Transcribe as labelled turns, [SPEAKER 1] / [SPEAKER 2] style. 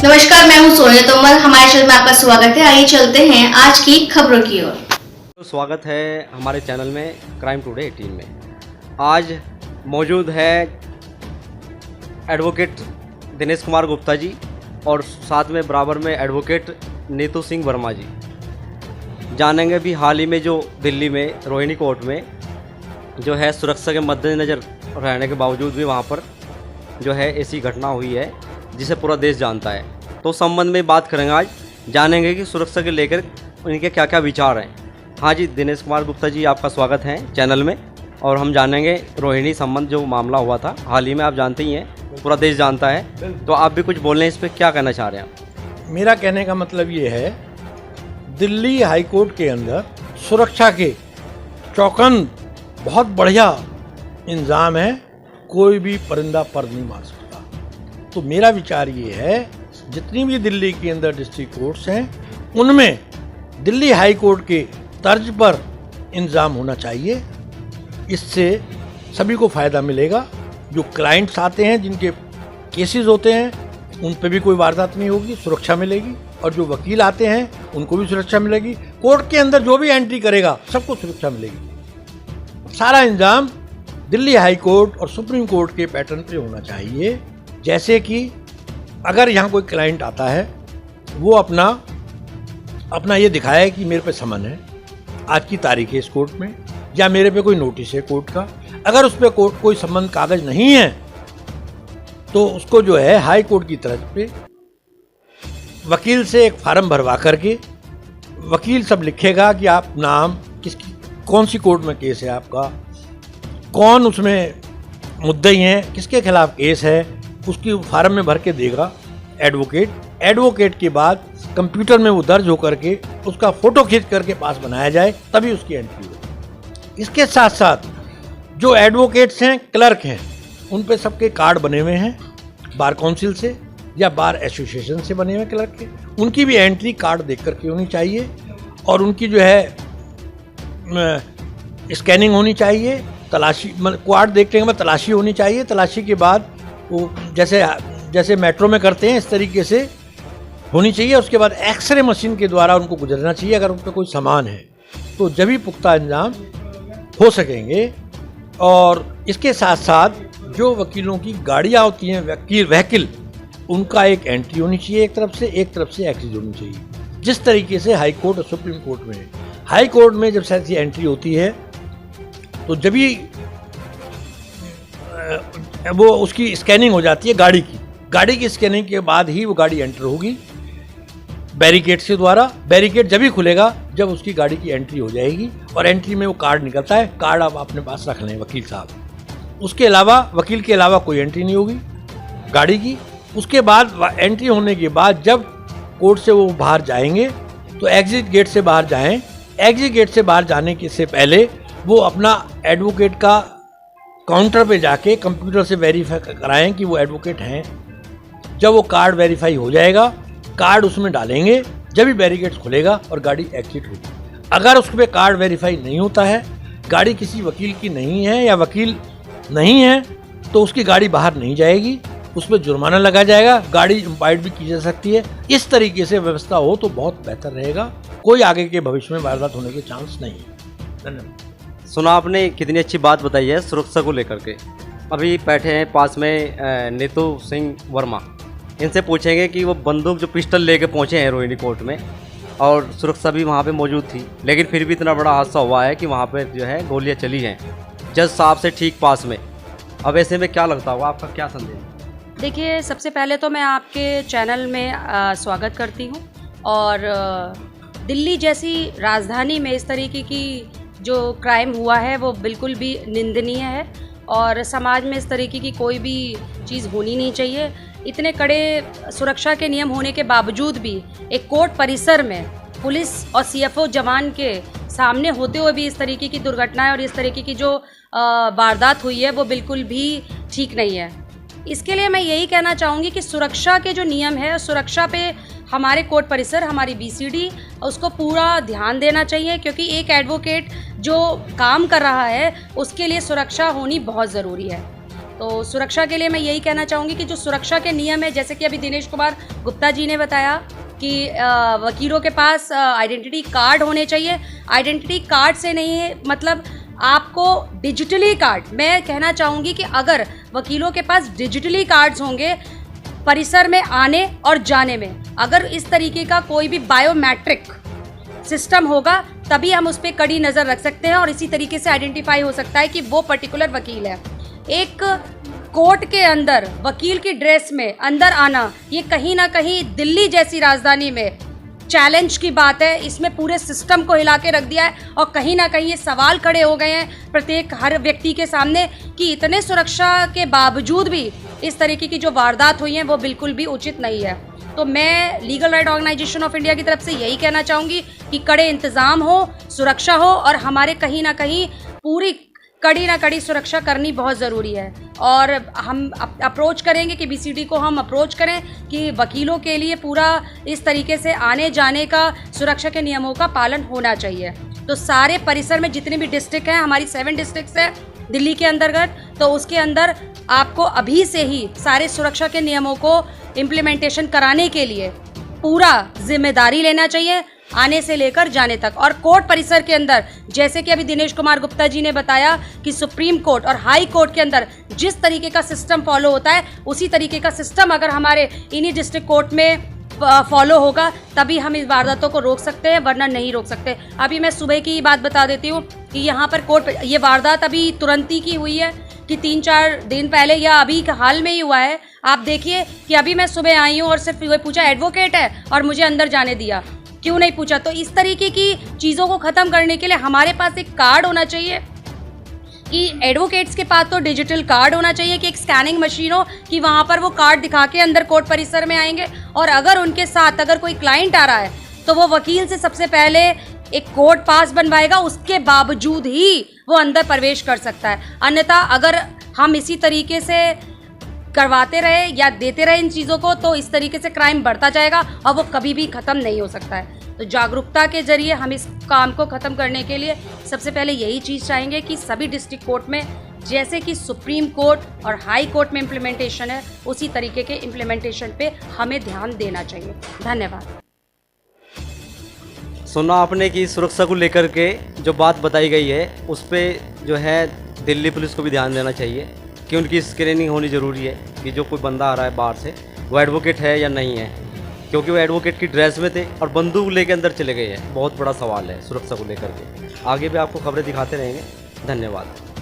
[SPEAKER 1] नमस्कार, मैं हूं सोनिया तोमर। हमारे चैनल में आपका स्वागत है। आइए चलते हैं आज की खबरों की ओर।
[SPEAKER 2] तो स्वागत है हमारे चैनल में क्राइम टुडे 18 में। आज मौजूद है एडवोकेट दिनेश कुमार गुप्ता जी और साथ में बराबर में एडवोकेट नीतू सिंह वर्मा जी। जानेंगे भी हाल ही में जो दिल्ली में रोहिणी कोर्ट में जो है सुरक्षा के मद्देनज़र रहने के बावजूद भी वहाँ पर जो है ऐसी घटना हुई है जिसे पूरा देश जानता है। तो संबंध में बात करेंगे, आज जानेंगे कि सुरक्षा के लेकर उनके क्या क्या विचार हैं। हाँ जी, दिनेश कुमार गुप्ता जी, आपका स्वागत है चैनल में। और हम जानेंगे रोहिणी संबंध जो मामला हुआ था हाल ही में, आप जानते ही हैं, पूरा देश जानता है। तो आप भी कुछ बोल रहे हैं, इस पर क्या कहना चाह रहे हैं आप?
[SPEAKER 3] मेरा कहने का मतलब ये है, दिल्ली हाई कोर्ट के अंदर सुरक्षा के चौकन बहुत बढ़िया इंतजाम है, कोई भी परिंदा पर नहीं मार सकता। तो मेरा विचार ये है, जितनी भी दिल्ली के अंदर डिस्ट्रिक्ट कोर्ट्स हैं उनमें दिल्ली हाई कोर्ट के तर्ज पर इंतजाम होना चाहिए। इससे सभी को फ़ायदा मिलेगा। जो क्लाइंट्स आते हैं, जिनके केसेस होते हैं, उन पे भी कोई वारदात नहीं होगी, सुरक्षा मिलेगी। और जो वकील आते हैं उनको भी सुरक्षा मिलेगी। कोर्ट के अंदर जो भी एंट्री करेगा सबको सुरक्षा मिलेगी। सारा इंतजाम दिल्ली हाई कोर्ट और सुप्रीम कोर्ट के पैटर्न पे होना चाहिए। जैसे कि अगर यहाँ कोई क्लाइंट आता है, वो अपना ये दिखाया कि मेरे पे समन है, आज की तारीख है इस कोर्ट में, या मेरे पे कोई नोटिस है कोर्ट का। अगर उस पर कोर्ट कोई समन कागज नहीं है तो उसको जो है हाई कोर्ट की तरफ पे वकील से एक फार्म भरवा करके वकील सब लिखेगा कि आप नाम, किसकी कौन सी कोर्ट में केस है आपका, कौन उसमें मुद्दई हैं, किसके खिलाफ केस है, उसकी फार्म में भर के देगा एडवोकेट के बाद कंप्यूटर में वो दर्ज होकर के उसका फोटो खींच करके पास बनाया जाए, तभी उसकी एंट्री हो। इसके साथ साथ जो एडवोकेट्स हैं, क्लर्क हैं, उन पे सबके कार्ड बने हुए हैं बार काउंसिल से या बार एसोसिएशन से बने हुए क्लर्क के, उनकी भी एंट्री कार्ड देख करके होनी चाहिए। और उनकी जो है स्कैनिंग होनी चाहिए, तलाशी, कार्ड देखने के बाद तलाशी होनी चाहिए। तलाशी के बाद वो जैसे मेट्रो में करते हैं इस तरीके से होनी चाहिए। उसके बाद एक्सरे मशीन के द्वारा उनको गुजरना चाहिए। अगर उन पर कोई सामान है तो जब भी पुख्ता इंतजाम हो सकेंगे। और इसके साथ साथ जो वकीलों की गाड़ियाँ होती हैं, व्हीकल, उनका एक एंट्री होनी चाहिए एक तरफ से एग्जिट होनी चाहिए। जिस तरीके से हाई कोर्ट और सुप्रीम कोर्ट में है, हाई कोर्ट में जब ऐसी एंट्री होती है तो जब भी वो उसकी स्कैनिंग हो जाती है गाड़ी की स्कैनिंग के बाद ही वो गाड़ी एंटर होगी बैरिकेड से द्वारा। बैरिकेड जब ही खुलेगा जब उसकी गाड़ी की एंट्री हो जाएगी। और एंट्री में वो कार्ड निकलता है, कार्ड आप अपने पास रख लें वकील साहब। उसके अलावा वकील के अलावा कोई एंट्री नहीं होगी गाड़ी की। उसके बाद एंट्री होने के बाद जब कोर्ट से वो बाहर जाएंगे तो एग्जिट गेट से बाहर जाएं। एग्जिट गेट से बाहर जाने के से पहले वो अपना एडवोकेट का काउंटर पे जाके कंप्यूटर से वेरीफाई कराएं कि वो एडवोकेट हैं। जब वो कार्ड वेरीफाई हो जाएगा, कार्ड उसमें डालेंगे, जब भी बैरिकेड खुलेगा और गाड़ी एग्जिट होगी। अगर उस पर कार्ड वेरीफाई नहीं होता है, गाड़ी किसी वकील की नहीं है या वकील नहीं है, तो उसकी गाड़ी बाहर नहीं जाएगी, उस पर जुर्माना लगा जाएगा, गाड़ी इंपाउंड भी की जा सकती है। इस तरीके से व्यवस्था हो तो बहुत बेहतर रहेगा। कोई आगे के भविष्य में वारदात होने के चांस नहीं है। धन्यवाद।
[SPEAKER 2] सुना आपने, कितनी अच्छी बात बताई है सुरक्षा को लेकर के। अभी बैठे हैं पास में नीतू सिंह वर्मा, इनसे पूछेंगे कि वो बंदूक जो पिस्टल लेके पहुंचे हैं रोहिणी कोर्ट में, और सुरक्षा भी वहां पे मौजूद थी, लेकिन फिर भी इतना बड़ा हादसा हुआ है कि वहां पे जो है गोलियां चली हैं जज साहब से ठीक पास में। अब ऐसे में क्या लगता होगा, आपका क्या संदेश?
[SPEAKER 4] देखिए, सबसे पहले तो मैं आपके चैनल में स्वागत करती हूँ। और दिल्ली जैसी राजधानी में इस तरीके की जो क्राइम हुआ है वो बिल्कुल भी निंदनीय है। और समाज में इस तरीके की कोई भी चीज़ होनी नहीं चाहिए। इतने कड़े सुरक्षा के नियम होने के बावजूद भी एक कोर्ट परिसर में पुलिस और सीएफओ जवान के सामने होते हुए भी इस तरीके की दुर्घटनाएं और इस तरीके की जो वारदात हुई है वो बिल्कुल भी ठीक नहीं है। इसके लिए मैं यही कहना चाहूँगी कि सुरक्षा के जो नियम है, सुरक्षा पे हमारे कोर्ट परिसर, हमारी बीसीडी, उसको पूरा ध्यान देना चाहिए। क्योंकि एक एडवोकेट जो काम कर रहा है उसके लिए सुरक्षा होनी बहुत ज़रूरी है। तो सुरक्षा के लिए मैं यही कहना चाहूँगी कि जो सुरक्षा के नियम है, जैसे कि अभी दिनेश कुमार गुप्ता जी ने बताया कि वकीलों के पास आइडेंटिटी कार्ड होने चाहिए। आइडेंटिटी कार्ड से नहीं है मतलब आपको डिजिटली कार्ड, मैं कहना चाहूँगी कि अगर वकीलों के पास डिजिटली कार्ड्स होंगे परिसर में आने और जाने में, अगर इस तरीके का कोई भी बायोमेट्रिक सिस्टम होगा तभी हम उस पर कड़ी नज़र रख सकते हैं और इसी तरीके से आइडेंटिफाई हो सकता है कि वो पर्टिकुलर वकील है। एक कोर्ट के अंदर वकील की ड्रेस में अंदर आना, ये कहीं ना कहीं दिल्ली जैसी राजधानी में चैलेंज की बात है। इसमें पूरे सिस्टम को हिला के रख दिया है और कहीं ना कहीं ये सवाल खड़े हो गए हैं प्रत्येक हर व्यक्ति के सामने कि इतने सुरक्षा के बावजूद भी इस तरीके की जो वारदात हुई हैं वो बिल्कुल भी उचित नहीं है। तो मैं legal right organisation of India की तरफ से यही कहना चाहूँगी कि कड़े इंतज़ाम हो, सुरक्षा हो और हमारे कहीं ना कहीं पूरी कड़ी ना कड़ी सुरक्षा करनी बहुत ज़रूरी है। और हम अप्रोच करेंगे कि बीसीडी को हम अप्रोच करें कि वकीलों के लिए पूरा इस तरीके से आने जाने का सुरक्षा के नियमों का पालन होना चाहिए। तो सारे परिसर में जितने भी डिस्ट्रिक्ट हैं, हमारी 7 डिस्ट्रिक्ट्स हैं दिल्ली के अंतर्गत, तो उसके अंदर आपको अभी से ही सारे सुरक्षा के नियमों को इम्प्लीमेंटेशन कराने के लिए पूरा जिम्मेदारी लेना चाहिए, आने से लेकर जाने तक। और कोर्ट परिसर के अंदर जैसे कि अभी दिनेश कुमार गुप्ता जी ने बताया कि सुप्रीम कोर्ट और हाई कोर्ट के अंदर जिस तरीके का सिस्टम फॉलो होता है उसी तरीके का सिस्टम अगर हमारे इन्हीं डिस्ट्रिक्ट कोर्ट में फॉलो होगा तभी हम इस वारदातों को रोक सकते हैं, वरना नहीं रोक सकते। अभी मैं सुबह की बात बता देती हूँ कि यहाँ पर कोर्ट, ये वारदात अभी तुरंत ही की हुई है कि 3-4 दिन पहले या अभी हाल में ही हुआ है। आप देखिए कि अभी मैं सुबह आई हूँ और सिर्फ ये पूछा एडवोकेट है और मुझे अंदर जाने दिया, क्यों नहीं पूछा। तो इस तरीके की चीज़ों को ख़त्म करने के लिए हमारे पास एक कार्ड होना चाहिए कि एडवोकेट्स के पास तो डिजिटल कार्ड होना चाहिए कि एक स्कैनिंग मशीन हो कि वहाँ पर वो कार्ड दिखा के अंदर कोर्ट परिसर में आएंगे। और अगर उनके साथ अगर कोई क्लाइंट आ रहा है तो वो वकील से सबसे पहले एक कोर्ट पास बनवाएगा, उसके बावजूद ही वो अंदर प्रवेश कर सकता है। अन्यथा अगर हम इसी तरीके से करवाते रहे या देते रहे इन चीज़ों को तो इस तरीके से क्राइम बढ़ता जाएगा और वो कभी भी ख़त्म नहीं हो सकता है। तो जागरूकता के जरिए हम इस काम को ख़त्म करने के लिए सबसे पहले यही चीज़ चाहेंगे कि सभी डिस्ट्रिक्ट कोर्ट में जैसे कि सुप्रीम कोर्ट और हाई कोर्ट में इम्प्लीमेंटेशन है उसी तरीके के इम्प्लीमेंटेशन पे हमें ध्यान देना चाहिए। धन्यवाद।
[SPEAKER 2] सुना आपने कि सुरक्षा को लेकर के जो बात बताई गई है उस पर जो है दिल्ली पुलिस को भी ध्यान देना चाहिए कि उनकी स्क्रीनिंग होनी ज़रूरी है कि जो कोई बंदा आ रहा है बाहर से वो एडवोकेट है या नहीं है, क्योंकि वो एडवोकेट की ड्रेस में थे और बंदूक लेके अंदर चले गए हैं। बहुत बड़ा सवाल है सुरक्षा को लेकर के। आगे भी आपको खबरें दिखाते रहेंगे। धन्यवाद।